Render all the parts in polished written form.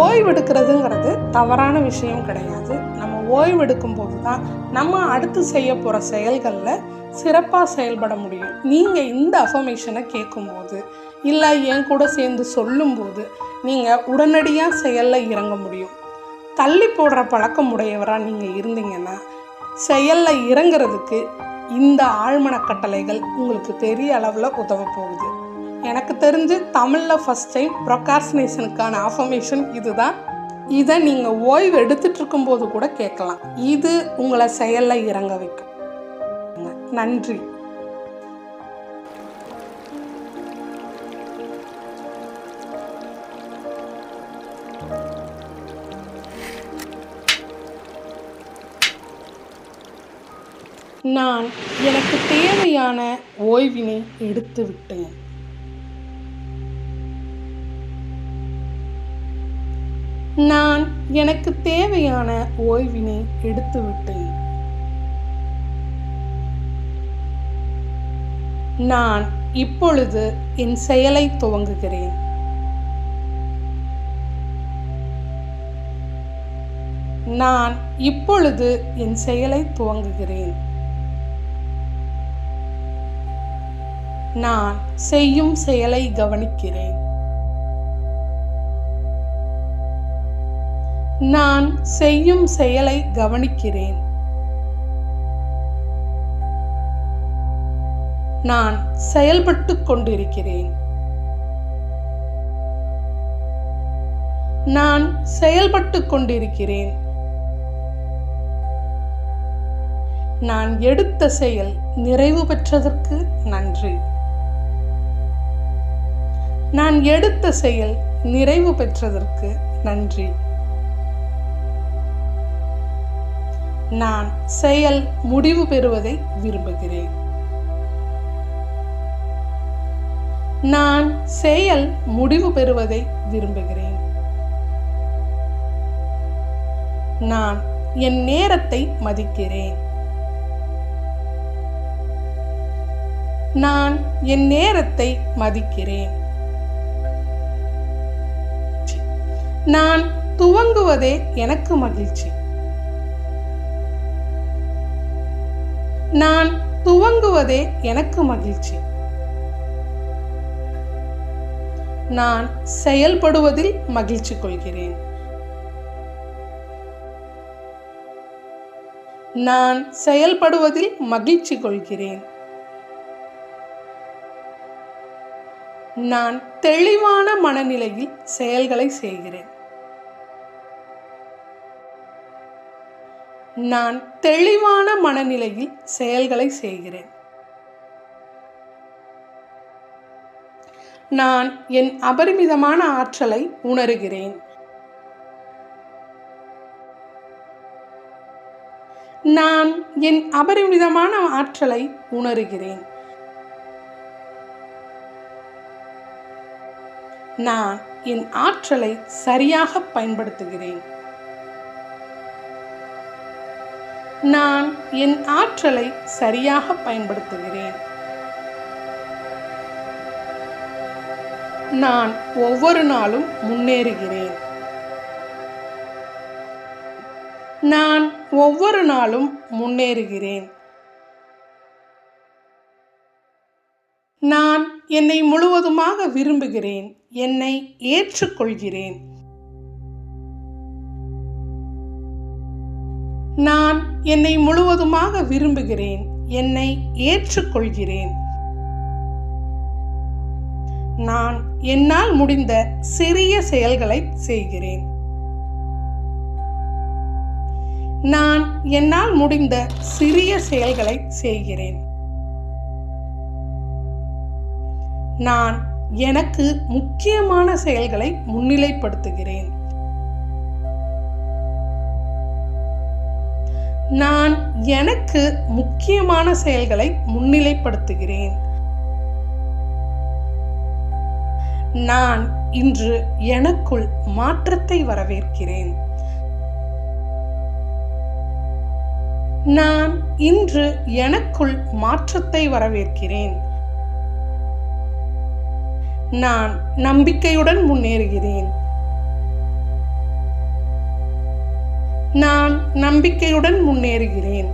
ஓய்வெடுக்கிறதுங்கிறது தவறான விஷயம் கிடையாது. நம்ம ஓய்வெடுக்கும் போது தான் நம்ம அடுத்து செய்ய போகிற செயல்களில் சிறப்பாக செயல்பட முடியும். நீங்கள் இந்த அஃபர்மேஷனை கேட்கும்போது இல்லை என் கூட சேர்ந்து சொல்லும்போது நீங்கள் உடனடியாக செயலில் இறங்க முடியும். தள்ளி போடுற பழக்கம் உடையவராக நீங்கள் இருந்தீங்கன்னா செயலில் இறங்கிறதுக்கு இந்த ஆழ்மனக்கட்டளைகள் உங்களுக்கு பெரிய அளவில் உதவ போகுது. எனக்கு தெரிஞ்சு தமிழில் ஃபஸ்ட் டைம் ப்ரொகாஸ்டினேஷனுக்கான அஃபர்மேஷன் இதுதான். இதை நீங்கள் ஓய்வு எடுத்துகிட்டு இருக்கும்போது கூட கேட்கலாம். இது உங்களை செயலில் இறங்க வைக்கும். நன்றி. நான் எனக்கு தேவையான ஓய்வினை எடுத்து விட்டேன். நான் எனக்கு தேவையான ஓய்வினை எடுத்து விட்டேன். நான் இப்பொழுது என் செயலை துவங்குகிறேன். நான் இப்பொழுது என் செயலை துவங்குகிறேன். நான் செய்யும் செயலை கவனிக்கிறேன். நான் செய்யும் செயலை கவனிக்கிறேன். நான் செயல்பட்டு கொண்டிருக்கிறேன். நான் செயல்பட்டு கொண்டிருக்கிறேன். நான் எடுத்த செயல் நிறைவு பெற்றதற்கு நன்றி. நான் எடுத்த செயல் நிறைவு பெற்றதற்கு நன்றி. நான் செயல் முடிவு பெறுவதை விரும்புகிறேன். நான் செயல் முடிவு பெறுவதை விரும்புகிறேன். நான் என் நேரத்தை மதிக்கிறேன். நான் என் நேரத்தை மதிக்கிறேன். நான் துவங்குவதே எனக்கு மகிழ்ச்சி. நான் துவங்குவதே எனக்கு மகிழ்ச்சி. நான் செயல்படுவதில் மகிழ்ச்சி கொள்கிறேன். நான் செயல்படுவதில் மகிழ்ச்சி கொள்கிறேன். நான் தெளிவான மனநிலையில் செயல்களை செய்கிறேன். நான் தெளிவான மனநிலையில் செயல்களை செய்கிறேன். நான் என் அபரிமிதமான ஆற்றலை உணர்கிறேன். நான் என் அபரிமிதமான ஆற்றலை உணர்கிறேன். நான் என் ஆற்றலை சரியாக பயன்படுத்துகிறேன். நான் என் ஆற்றலை சரியாக பயன்படுத்துகிறேன். நான் ஒவ்வொரு நாளும் முன்னேறுகிறேன். நான் ஒவ்வொரு நாளும் முன்னேறுகிறேன். நான் என்னை முழுவதுமாக விரும்புகிறேன். என்னை ஏற்றுக்கொள்கிறேன். நான் என்னை முழுவதுமாக விரும்புகிறேன். என்னை ஏற்றுக்கொள்கிறேன். நான் என்னால் முடிந்த சிறிய செயல்களை செய்கிறேன். நான் என்னால் முடிந்த சிறிய செயல்களை செய்கிறேன். நான் எனக்கு முக்கியமான செயல்களை முன்னிலைப்படுத்துகிறேன். நான் எனக்கு முக்கியமான செயல்களை முன்னிலைப்படுத்துகிறேன். நான் இன்று எனக்குள் மாற்றத்தை வரவேற்கிறேன். நான் இன்று எனக்குள் மாற்றத்தை வரவேற்கிறேன். நான் நம்பிக்கையுடன் முன்னேறுகிறேன். நான் நம்பிக்கையுடன் முன்னேறுகிறேன்.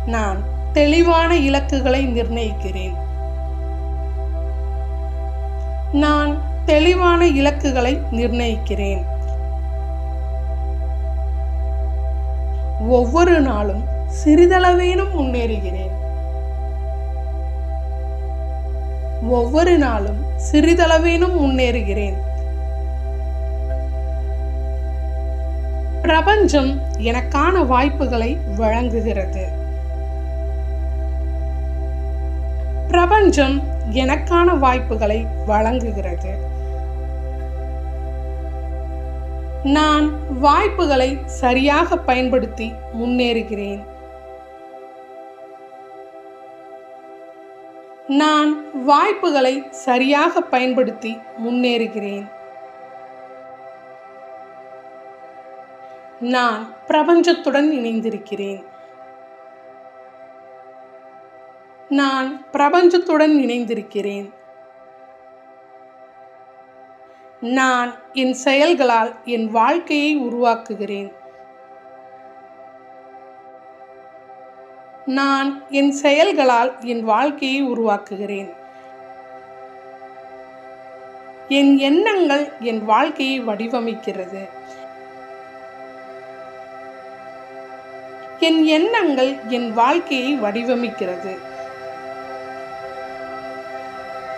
நான் தெளிவான இலக்குகளை நிர்ணயிக்கிறேன். நான் தெளிவான இலக்குகளை நிர்ணயிக்கிறேன். ஒவ்வொரு நாளும் சிறிதளவேனும் முன்னேறுகிறேன். ஒவ்வொரு நாளும் சிறிதளவேனும் முன்னேறுகிறேன். பிரபஞ்சம் எனக்கான வாய்ப்புகளை வழங்குகிறது. பிரபஞ்சம் எனக்கான வாய்ப்புகளை வழங்குகிறது. நான் வாய்ப்புகளை சரியாக பயன்படுத்தி முன்னேறுகிறேன். நான் வாய்ப்புகளை சரியாக பயன்படுத்தி முன்னேறுகிறேன். நான் பிரபஞ்சத்துடன் இணைந்திருக்கிறேன். நான் பிரபஞ்சத்துடன் இணைந்திருக்கிறேன். நான் என் செயல்களால் என் வாழ்க்கையை உருவாக்குகிறேன். நான் என் செயல்களால் என் வாழ்க்கையை உருவாக்குகிறேன். என் எண்ணங்கள் என் வாழ்க்கையை வடிவமைக்கிறது. என் எண்ணங்கள் என் வாழ்க்கையை வடிவமைக்கிறது.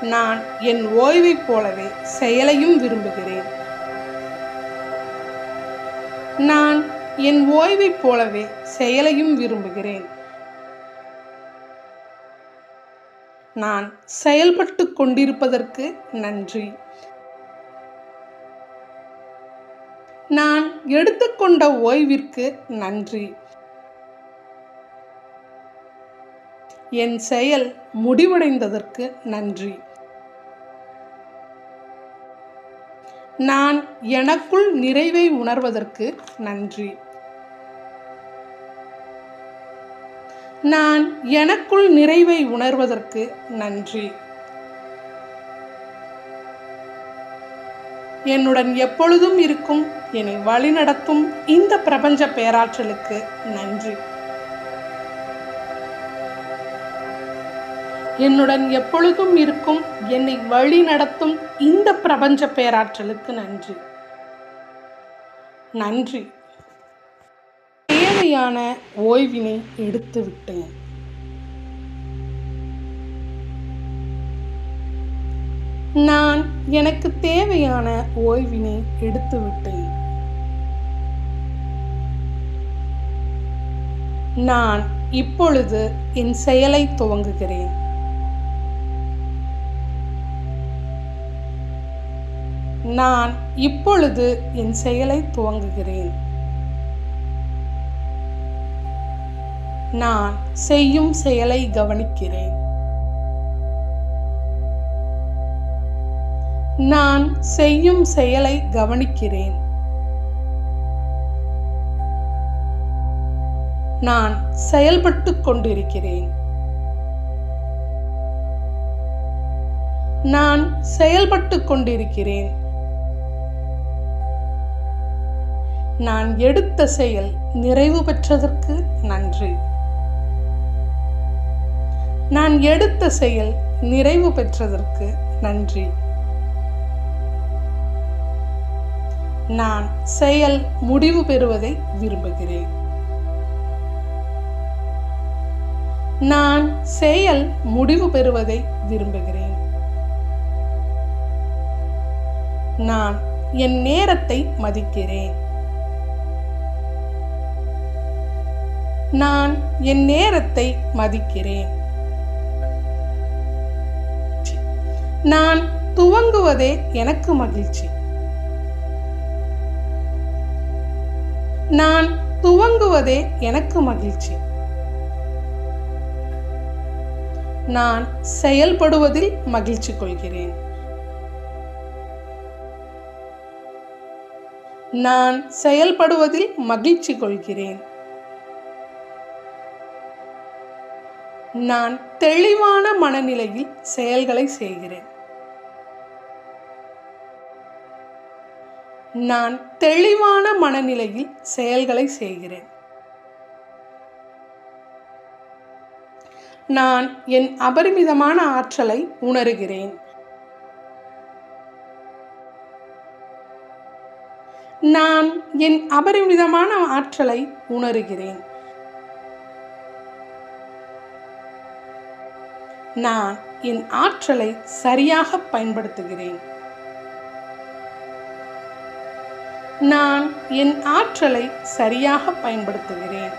நான் என் ஓய்வைப் போலவே செயலையும் விரும்புகிறேன். நான் என் ஓய்வைப் போலவே செயலையும் விரும்புகிறேன். நான் செயல்பட்டு கொண்டிருப்பதற்கு நன்றி. நான் எடுத்துக்கொண்ட ஓய்விற்கு நன்றி. என் செயல் முடிவடைந்ததற்கு நன்றி. நான் எனக்குள் நிறைவை உணர்வதற்கு நன்றி. நான் எனக்குள் நிறைவை உணர்வதற்கு நன்றி. என்னுடன் எப்பொழுதும் இருக்கும் என்னை வழிநடத்தும் இந்த பிரபஞ்ச பேராற்றலுக்கு நன்றி. என்னுடன் எப்பொழுதும் இருக்கும் என்னை வழி நடத்தும் இந்த பிரபஞ்ச பேராற்றலுக்கு நன்றி. நன்றி. தேவையான ஓய்வினை எடுத்துவிட்டேன். நான் எனக்கு தேவையான ஓய்வினை எடுத்துவிட்டேன். நான் இப்பொழுது என் செயலை துவங்குகிறேன். நான் இப்பொழுது என் செயலை துவங்குகிறேன். நான் செய்யும் செயலை கவனிக்கிறேன். நான் செய்யும் செயலை கவனிக்கிறேன். நான் செயல்பட்டுக் கொண்டிருக்கிறேன். நான் செயல்பட்டுக் கொண்டிருக்கிறேன். நான் எடுத்த செயல் நிறைவு பெற்றதற்கு நன்றி. நான் எடுத்த செயல் நிறைவு பெற்றதற்கு நன்றி. நான் செயல் முடிவு பெறுவதை விரும்புகிறேன். நான் செயல் முடிவு பெறுவதை விரும்புகிறேன். நான் என் நேரத்தை மதிக்கிறேன். நான் என் நேரத்தை மதிக்கிறேன். நான் துவங்குவதே எனக்கு மகிழ்ச்சி. நான் துவங்குவதே எனக்கு மகிழ்ச்சி. நான் செயல்படுவதில் மகிழ்ச்சி கொள்கிறேன். நான் செயல்படுவதில் மகிழ்ச்சி கொள்கிறேன். நான் தெளிவான மனநிலையில் செயல்களை செய்கிறேன். நான் தெளிவான மனநிலையில் செயல்களை செய்கிறேன். நான் என் அபரிமிதமான ஆற்றலை உணர்கிறேன். நான் என் அபரிமிதமான ஆற்றலை உணர்கிறேன். நான் என் ஆற்றலை சரியாக பயன்படுத்துகிறேன். நான் என் ஆற்றலை சரியாக பயன்படுத்துகிறேன்.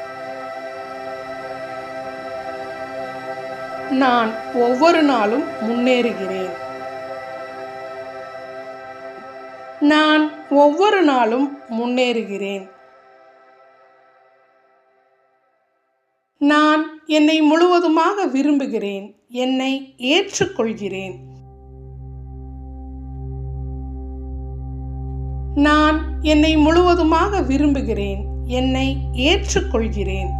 நான் ஒவ்வொரு நாளும் முன்னேறுகிறேன். நான் ஒவ்வொரு நாளும் முன்னேறுகிறேன். நான் என்னை முழுவதுமாக விரும்புகிறேன். என்னை ஏற்றுக்கொள்கிறேன். நான் என்னை முழுவதுமாக விரும்புகிறேன். என்னை ஏற்றுக்கொள்கிறேன்.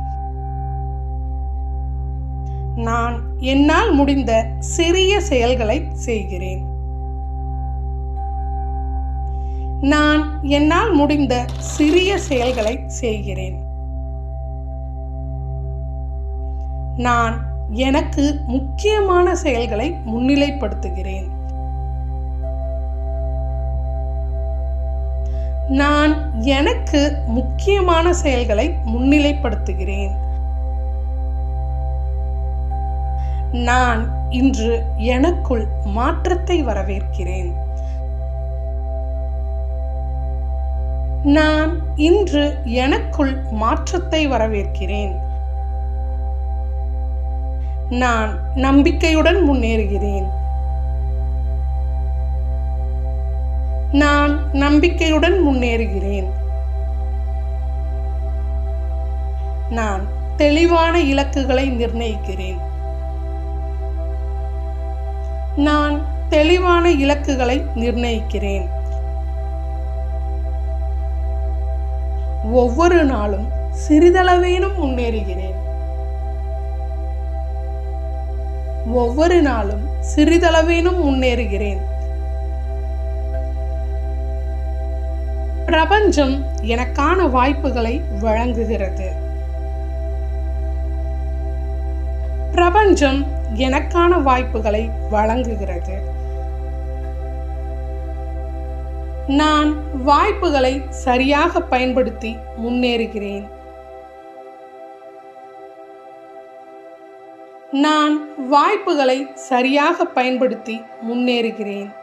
நான் என்னால் முடிந்த சிறிய செயல்களை செய்கிறேன். நான் என்னால் முடிந்த சிறிய செயல்களை செய்கிறேன். நான் எனக்கு முக்கியமான செயல்களை முன்னிலைப்படுத்துகிறேன். நான் எனக்கு முக்கியமான செயல்களை முன்னிலைப்படுத்துகிறேன். நான் இன்று எனக்குள் மாற்றத்தை வரவேற்கிறேன். நான் இன்று எனக்குள் மாற்றத்தை வரவேற்கிறேன். நான் நம்பிக்கையுடன் முன்னேறுகிறேன். நான் நம்பிக்கையுடன் முன்னேறுகிறேன். நான் தெளிவான இலக்குகளை நிர்ணயிக்கிறேன். நான் தெளிவான இலக்குகளை நிர்ணயிக்கிறேன். ஒவ்வொரு நாளும் சிறிதளவேனும் முன்னேறுகிறேன். ஒவ்வொரு நாளும் சிறிதளவேனும் முன்னேறுகிறேன். பிரபஞ்சம் எனக்கான வாய்ப்புகளை வழங்குகிறது. பிரபஞ்சம் எனக்கான வாய்ப்புகளை வழங்குகிறது. நான் வாய்ப்புகளை சரியாக பயன்படுத்தி முன்னேறுகிறேன். நான் வாய்ப்புகளை சரியாக பயன்படுத்தி முன்னேறுகிறேன்.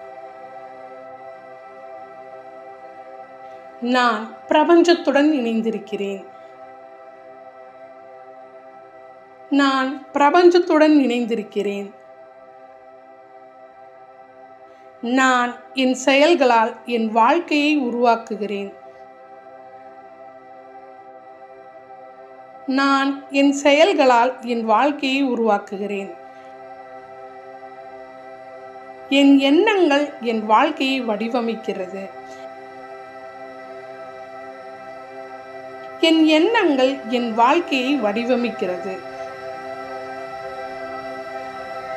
நான் பிரபஞ்சத்துடன் இணைந்திருக்கிறேன். நான் பிரபஞ்சத்துடன் இணைந்திருக்கிறேன். நான் என் செயல்களால் என் வாழ்க்கையை உருவாக்குகிறேன். நான் என் செயல்களால் என் வாழ்க்கையை உருவாக்குகிறேன். என் எண்ணங்கள் என் வாழ்க்கையை வடிவமைக்கிறது. என் எண்ணங்கள் என் வாழ்க்கையை வடிவமைக்கிறது.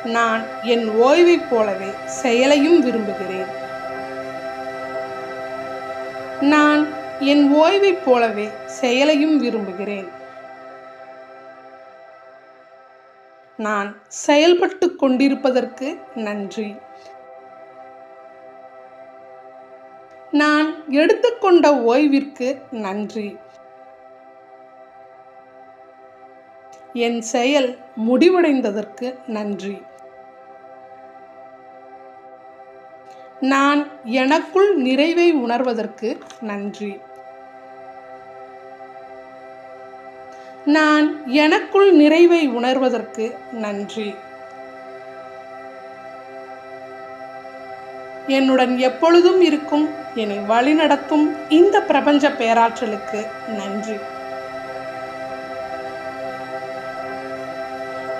நான் என் ஓய்வைப் போலவே செயலையும் விரும்புகிறேன். நான் என் ஓய்வைப் போலவே செயலையும் விரும்புகிறேன். நான் செயல்பட்டு கொண்டிருப்பதற்கு நன்றி. நான் எடுத்துக்கொண்ட ஓய்விற்கு நன்றி. என் செயல் முடிவடைந்ததற்கு நன்றி. நான் எனக்குள் நிறைவை உணர்வதற்கு நன்றி. நான் எனக்குள் நிறைவை உணர்வதற்கு நன்றி. என்னுடன் எப்பொழுதும் இருக்கும் என்னை வழிநடத்தும் இந்த பிரபஞ்ச பேராற்றலுக்கு நன்றி.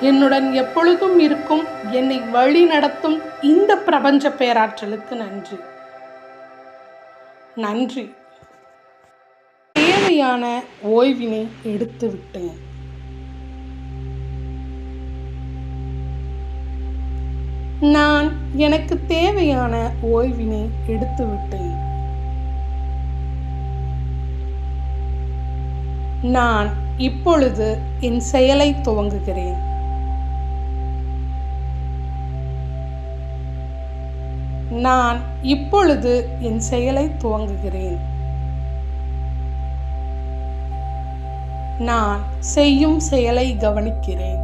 என்னுடன் எப்பொழுதும் இருக்கும் என்னை வழி நடத்தும் இந்த பிரபஞ்ச பேராற்றலுக்கு நன்றி. நன்றி. தேவையான ஓய்வினை எடுத்து விட்டேன். நான் எனக்கு தேவையான ஓய்வினை எடுத்து விட்டேன். நான் இப்பொழுது என் செயலை துவங்குகிறேன். நான் இப்பொழுது என் செயலை துவங்குகிறேன். நான் செய்யும் செயலை கவனிக்கிறேன்.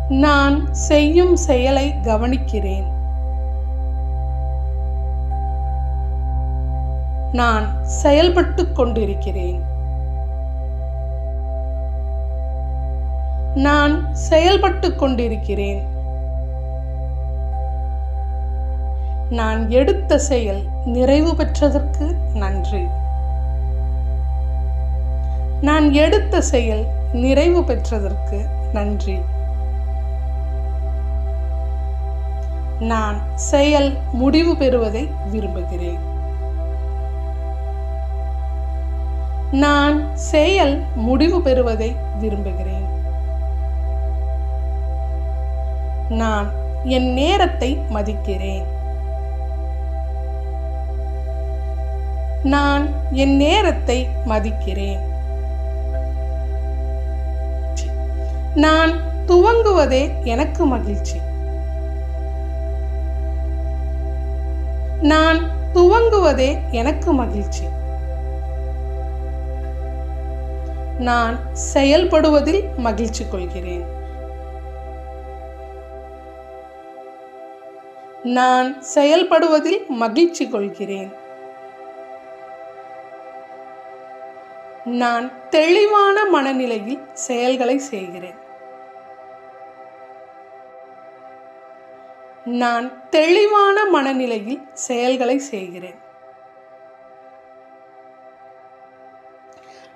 நான் செய்யும் செயலை கவனிக்கிறேன். நான் செயல்பட்டுக் கொண்டிருக்கிறேன். நான் செயல்பட்டுக் கொண்டிருக்கிறேன். நான் எடுத்த செயல் நிறைவு பெற்றதற்கு நன்றி. நான் எடுத்த செயல் நிறைவு பெற்றதற்கு நன்றி. நான் செயல் முடிவு பெறுவதை விரும்புகிறேன். நான் செயல் முடிவு பெறுவதை விரும்புகிறேன். நான் என் நேரத்தை மதிக்கிறேன். நான் என் நேரத்தை மதிக்கிறேன். நான் துவங்குவதே எனக்கு மகிழ்ச்சி. நான் துவங்குவதே எனக்கு மகிழ்ச்சி. நான் செயல்படுவதில் மகிழ்ச்சி கொள்கிறேன். நான் செயல்படுவதில் மகிழ்ச்சி கொள்கிறேன். நான் தெளிவான மனநிலையில் செயல்களை செய்கிறேன். நான் தெளிவான மனநிலையில் செயல்களை செய்கிறேன்.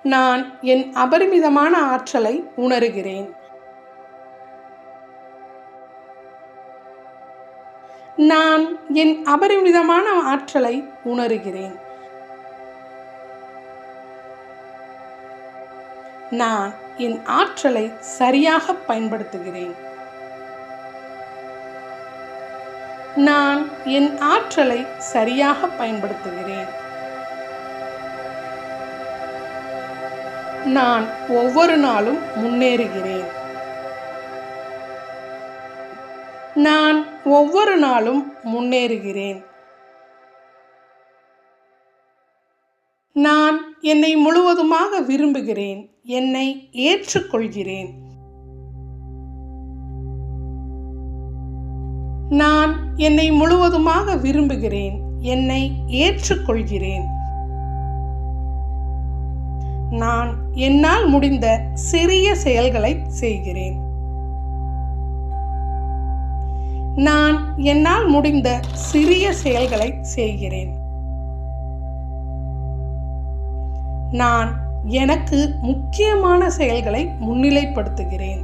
நான் என் அபரிமிதமான ஆற்றலை உணர்கிறேன். நான் என் அபரிமிதமான ஆற்றலை உணர்கிறேன். நான் என் ஆற்றலை சரியாக பயன்படுத்துகிறேன். நான் என் ஆற்றலை சரியாக பயன்படுத்துகிறேன். நான் ஒவ்வொரு நாளும் முன்னேறுகிறேன். நான் ஒவ்வொரு நாளும் முன்னேறுகிறேன். நான் என்னை முழுவதுமாக விரும்புகிறேன். என்னை ஏற்றுக்கொள்கிறேன். நான் என்னை முழுவதுமாக விரும்புகிறேன். என்னை ஏற்றுக்கொள்கிறேன். நான் என்னால் முடிந்த சிறிய செயல்களை செய்கிறேன். நான் என்னால் முடிந்த சிறிய செயல்களை செய்கிறேன். நான் எனக்கு முக்கியமான செயல்களை முன்னிலைப்படுத்துகிறேன்.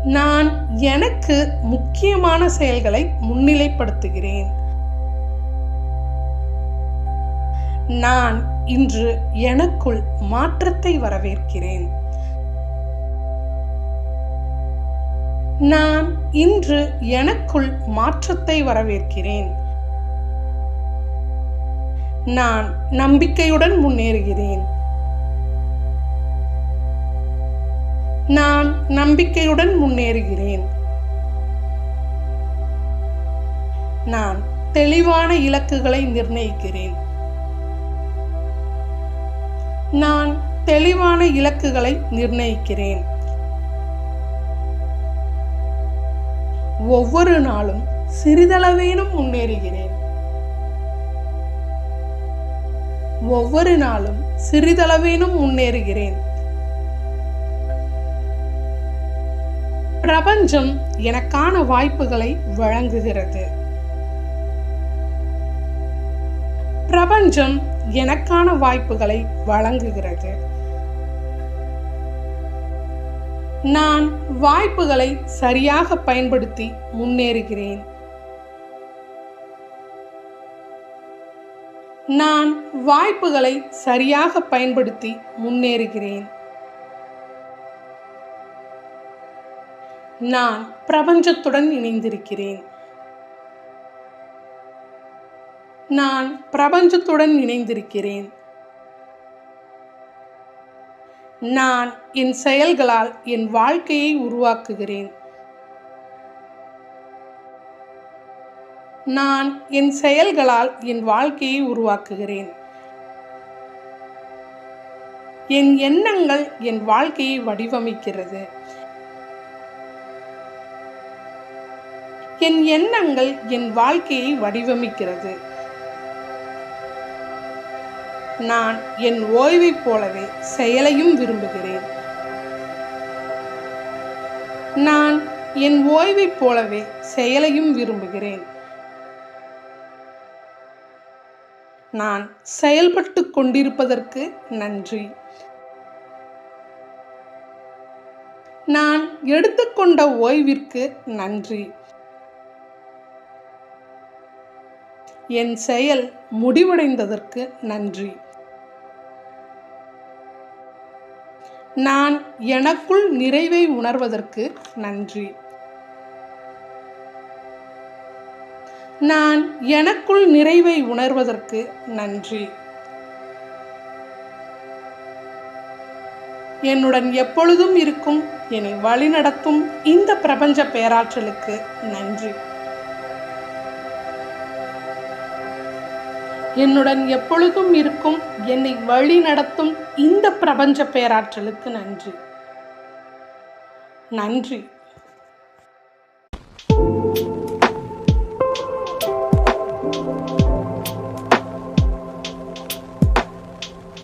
நான் எனக்கு முக்கியமான செயல்களை முன்னிலைப்படுத்துகிறேன். நான் இன்று எனக்குள் மாற்றத்தை வரவேற்கிறேன். நான் இன்று எனக்குள் மாற்றத்தை வரவேற்கிறேன். நான் நம்பிக்கையுடன் முன்னேறுகிறேன். நான் நம்பிக்கையுடன் முன்னேறுகிறேன். நான் தெளிவான இலக்குகளை நிர்ணயிக்கிறேன். நான் தெளிவான இலக்குகளை நிர்ணயிக்கிறேன். ஒவ்வொரு நாளும் சிறிதளவேனும் முன்னேறுகிறேன். ஒவ்வொரு நாளும் சிறிதளவேனும் முன்னேறுகிறேன். பிரபஞ்சம் எனக்கான வாய்ப்புகளை வழங்குகிறது. பிரபஞ்சம் எனக்கான வாய்ப்புகளை வழங்குகிறது. நான் வாய்ப்புகளை சரியாக பயன்படுத்தி முன்னேறுகிறேன். நான் வாய்ப்புகளை சரியாக பயன்படுத்தி முன்னேறுகிறேன். நான் பிரபஞ்சத்துடன் இணைந்திருக்கிறேன். நான் பிரபஞ்சத்துடன் இணைந்திருக்கிறேன். நான் என் செயல்களால் என் வாழ்க்கையை உருவாக்குகிறேன். நான் என் செயல்களால் என் வாழ்க்கையை உருவாக்குகிறேன். என் எண்ணங்கள் என் வாழ்க்கையை வடிவமைக்கிறது. என் எண்ணங்கள் என் வாழ்க்கையை வடிவமைக்கிறது. நான் என் ஓய்வைப் போலவே செயலையும் விரும்புகிறேன். நான் என் ஓய்வைப் போலவே செயலையும் விரும்புகிறேன். நான் செயல்பட்டு கொண்டிருப்பதற்கு நன்றி. நான் எடுத்துக்கொண்ட ஓய்விற்கு நன்றி. என் செயல் முடிவடைந்ததற்கு நன்றி. நான் எனக்குள் நிறைவை உணர்வதற்கு நன்றி. நான் எனக்குள் நிறைவை உணர்வதற்கு நன்றி. என்னுடன் எப்பொழுதும் இருக்கும் என்னை வழிநடத்தும் இந்த பிரபஞ்ச பேராற்றலுக்கு நன்றி. என்னுடன் எப்பொழுதும் இருக்கும் என்னை வழி நடத்தும் இந்த பிரபஞ்ச பேராற்றலுக்கு நன்றி. நன்றி.